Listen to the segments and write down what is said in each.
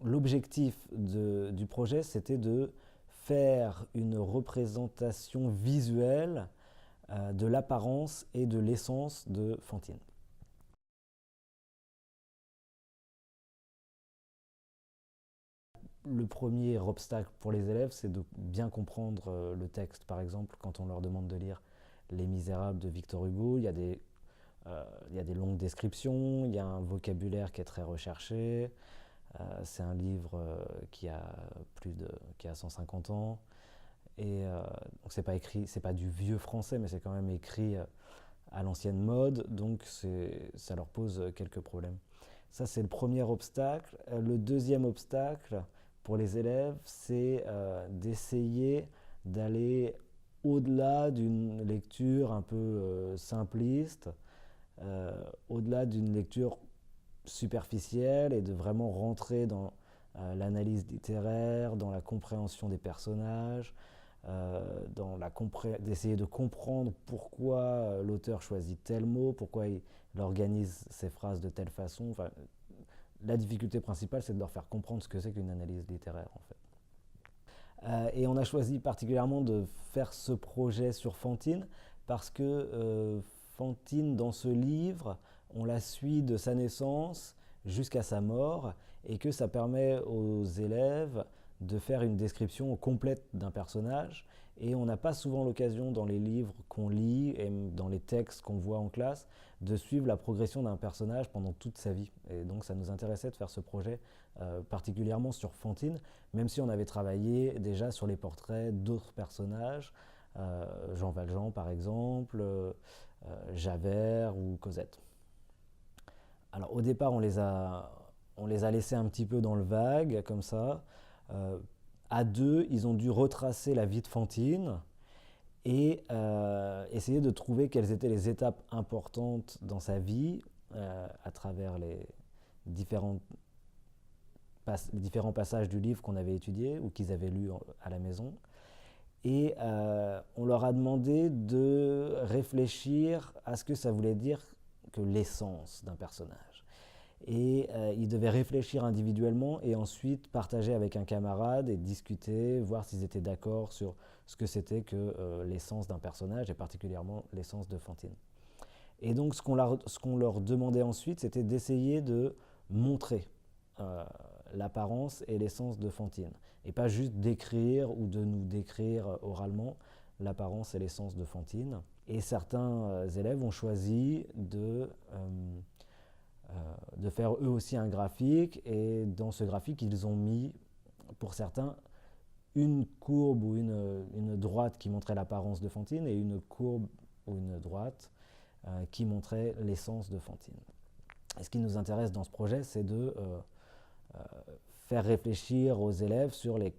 L'objectif du projet, c'était de faire une représentation visuelle de l'apparence et de l'essence de Fantine. Le premier obstacle pour les élèves, c'est de bien comprendre le texte. Par exemple, quand on leur demande de lire Les Misérables de Victor Hugo, il y a des longues descriptions, il y a un vocabulaire qui est très recherché. C'est un livre qui a 150 ans. Donc c'est pas écrit, c'est pas du vieux français, mais c'est quand même écrit à l'ancienne mode, donc ça leur pose quelques problèmes. Ça, c'est le premier obstacle. Le deuxième obstacle pour les élèves, c'est d'essayer d'aller au-delà d'une lecture un peu simpliste, au-delà d'une lecture superficielle et de vraiment rentrer dans l'analyse littéraire, dans la compréhension des personnages, d'essayer de comprendre pourquoi l'auteur choisit tel mot, pourquoi il organise ses phrases de telle façon. Enfin, la difficulté principale, c'est de leur faire comprendre ce que c'est qu'une analyse littéraire, en fait. Et on a choisi particulièrement de faire ce projet sur Fantine parce que Fantine, dans ce livre, on la suit de sa naissance jusqu'à sa mort et que ça permet aux élèves de faire une description complète d'un personnage. Et on n'a pas souvent l'occasion dans les livres qu'on lit et dans les textes qu'on voit en classe de suivre la progression d'un personnage pendant toute sa vie. Et donc ça nous intéressait de faire ce projet particulièrement sur Fantine, même si on avait travaillé déjà sur les portraits d'autres personnages, Jean Valjean par exemple, Javert ou Cosette. Alors au départ, on les a laissés un petit peu dans le vague, comme ça. À deux, ils ont dû retracer la vie de Fantine et essayer de trouver quelles étaient les étapes importantes dans sa vie à travers les différents passages du livre qu'on avait étudié ou qu'ils avaient lu à la maison. Et on leur a demandé de réfléchir à ce que ça voulait dire que l'essence d'un personnage. Et ils devaient réfléchir individuellement et ensuite partager avec un camarade et discuter, voir s'ils étaient d'accord sur ce que c'était que l'essence d'un personnage et particulièrement l'essence de Fantine. Et donc ce qu'on leur demandait ensuite, c'était d'essayer de montrer l'apparence et l'essence de Fantine. Et pas juste d'écrire ou de nous décrire oralement l'apparence et l'essence de Fantine. Et certains élèves ont choisi de faire eux aussi un graphique. Et dans ce graphique, ils ont mis, pour certains, une courbe ou une droite qui montrait l'apparence de Fantine et une courbe ou une droite qui montrait l'essence de Fantine. Et ce qui nous intéresse dans ce projet, c'est de faire réfléchir aux élèves sur les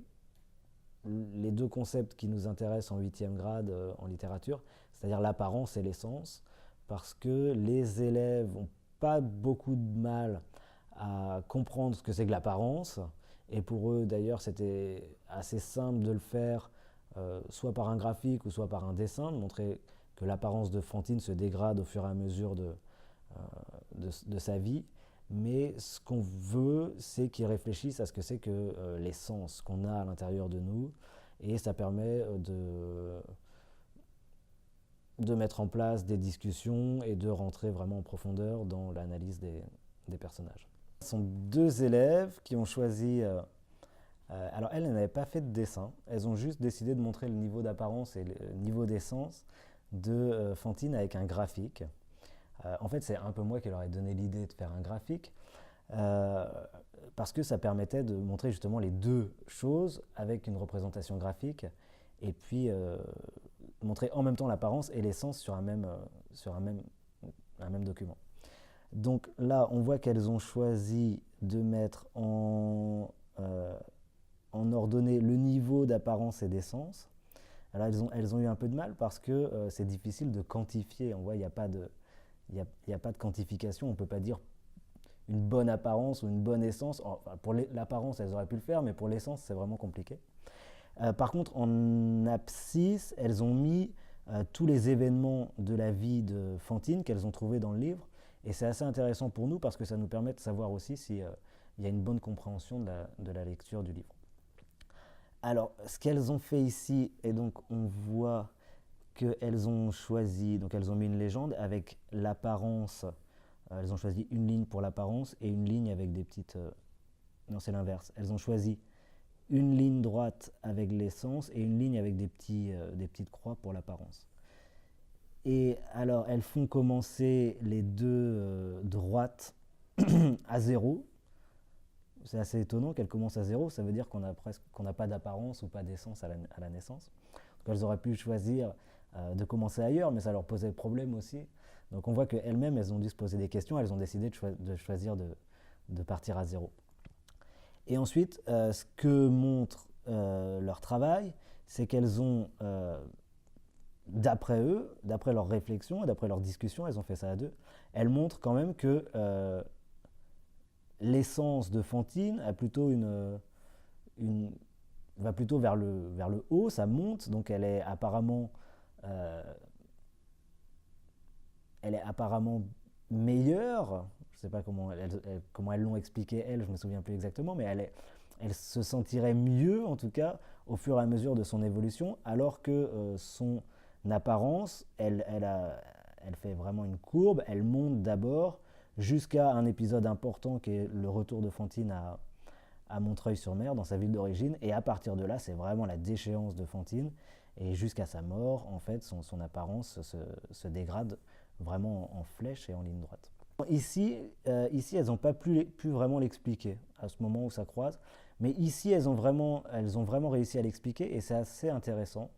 deux concepts qui nous intéressent en 8e grade en littérature, c'est-à-dire l'apparence et l'essence, parce que les élèves n'ont pas beaucoup de mal à comprendre ce que c'est que l'apparence, et pour eux d'ailleurs c'était assez simple de le faire soit par un graphique ou soit par un dessin, de montrer que l'apparence de Fantine se dégrade au fur et à mesure de sa vie. Mais ce qu'on veut, c'est qu'ils réfléchissent à ce que c'est que l'essence qu'on a à l'intérieur de nous. Et ça permet de mettre en place des discussions et de rentrer vraiment en profondeur dans l'analyse des personnages. Ce sont deux élèves qui ont choisi... alors elles n'avaient pas fait de dessin, elles ont juste décidé de montrer le niveau d'apparence et le niveau d'essence de Fantine avec un graphique. En fait, c'est un peu moi qui leur ai donné l'idée de faire un graphique, parce que ça permettait de montrer justement les deux choses avec une représentation graphique, et puis montrer en même temps l'apparence et l'essence sur un même document. Donc là, on voit qu'elles ont choisi de mettre en ordonnée le niveau d'apparence et d'essence. Alors elles ont eu un peu de mal parce que c'est difficile de quantifier. On voit, il n'y a pas de quantification, on ne peut pas dire une bonne apparence ou une bonne essence. Enfin, pour l'apparence, elles auraient pu le faire, mais pour l'essence, c'est vraiment compliqué. Par contre, en abscisse, elles ont mis tous les événements de la vie de Fantine qu'elles ont trouvés dans le livre. Et c'est assez intéressant pour nous parce que ça nous permet de savoir aussi si il y a une bonne compréhension de la lecture du livre. Alors, ce qu'elles ont fait ici, et donc on voit qu'elles ont choisi, donc elles ont mis une légende avec l'apparence, elles ont choisi une ligne pour l'apparence et une ligne avec des petites... non, c'est l'inverse. Elles ont choisi une ligne droite avec l'essence et une ligne avec des petites croix pour l'apparence. Et alors, elles font commencer les deux droites à zéro. C'est assez étonnant qu'elles commencent à zéro. Ça veut dire qu'on n'a pas d'apparence ou pas d'essence à la naissance. Donc, elles auraient pu choisir de commencer ailleurs, mais ça leur posait problème aussi. Donc, on voit qu'elles-mêmes, elles ont dû se poser des questions. Elles ont décidé de choisir de partir à zéro. Et ensuite, ce que montre leur travail, c'est qu'elles ont, d'après eux, d'après leurs réflexions et d'après leurs discussions, elles ont fait ça à deux, elles montrent quand même que l'essence de Fantine a plutôt va plutôt vers le haut, ça monte, donc elle est apparemment meilleure. Je ne sais pas comment elles l'ont expliqué, elles, je ne me souviens plus exactement, mais elle se sentirait mieux, en tout cas, au fur et à mesure de son évolution, alors que son apparence, elle fait vraiment une courbe, elle monte d'abord jusqu'à un épisode important qui est le retour de Fantine à Montreuil-sur-Mer, dans sa ville d'origine, et à partir de là, c'est vraiment la déchéance de Fantine, et jusqu'à sa mort, en fait, son apparence se dégrade vraiment en flèche et en ligne droite. Ici, elles n'ont pas pu vraiment l'expliquer à ce moment où ça croise, mais ici, elles ont vraiment réussi à l'expliquer, et c'est assez intéressant,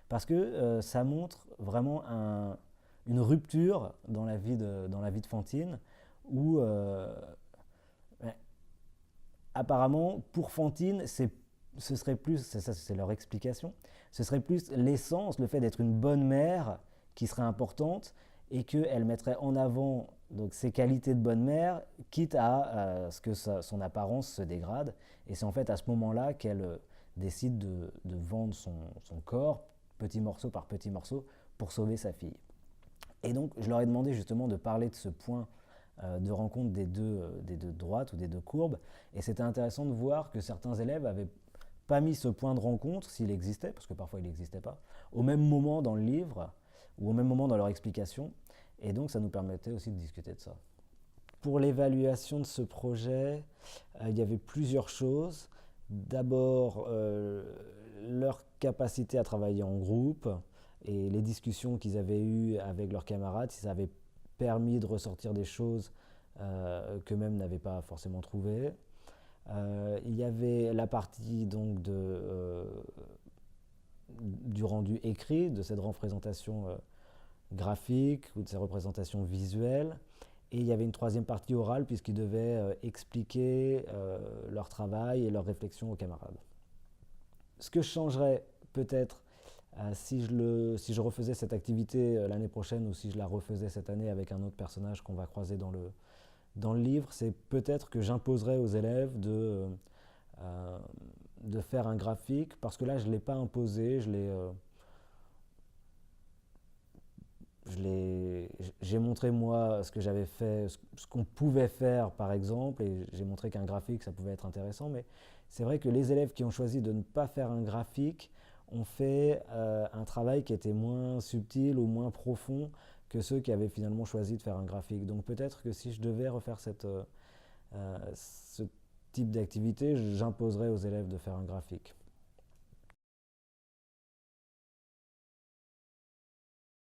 parce que ça montre vraiment une rupture dans la vie de Fantine, où apparemment, pour Fantine, ce serait plus, c'est leur explication, ce serait plus l'essence, le fait d'être une bonne mère qui serait importante, et qu'elle mettrait en avant donc, ses qualités de bonne mère, quitte à ce que son apparence se dégrade. Et c'est en fait à ce moment-là qu'elle décide de vendre son corps, petit morceau par petit morceau, pour sauver sa fille. Et donc, je leur ai demandé justement de parler de ce point de rencontre des deux droites ou des deux courbes. Et c'était intéressant de voir que certains élèves n'avaient pas mis ce point de rencontre, s'il existait, parce que parfois il n'existait pas, au même moment dans le livre, ou au même moment dans leur explication. Et donc, ça nous permettait aussi de discuter de ça. Pour l'évaluation de ce projet, il y avait plusieurs choses. D'abord, leur capacité à travailler en groupe et les discussions qu'ils avaient eues avec leurs camarades, si ça avait permis de ressortir des choses qu'eux-mêmes n'avaient pas forcément trouvées. Il y avait la partie donc du rendu écrit, de cette représentation graphique ou de ces représentations visuelles. Et il y avait une troisième partie orale puisqu'ils devaient expliquer leur travail et leurs réflexions aux camarades. Ce que je changerais peut-être si je refaisais cette activité l'année prochaine ou si je la refaisais cette année avec un autre personnage qu'on va croiser dans le livre, c'est peut-être que j'imposerais aux élèves de faire un graphique, parce que là je ne l'ai pas imposé, j'ai montré moi ce que j'avais fait, ce qu'on pouvait faire par exemple, et j'ai montré qu'un graphique ça pouvait être intéressant, mais c'est vrai que les élèves qui ont choisi de ne pas faire un graphique ont fait un travail qui était moins subtil ou moins profond que ceux qui avaient finalement choisi de faire un graphique. Donc peut-être que si je devais refaire ce type d'activité, j'imposerais aux élèves de faire un graphique.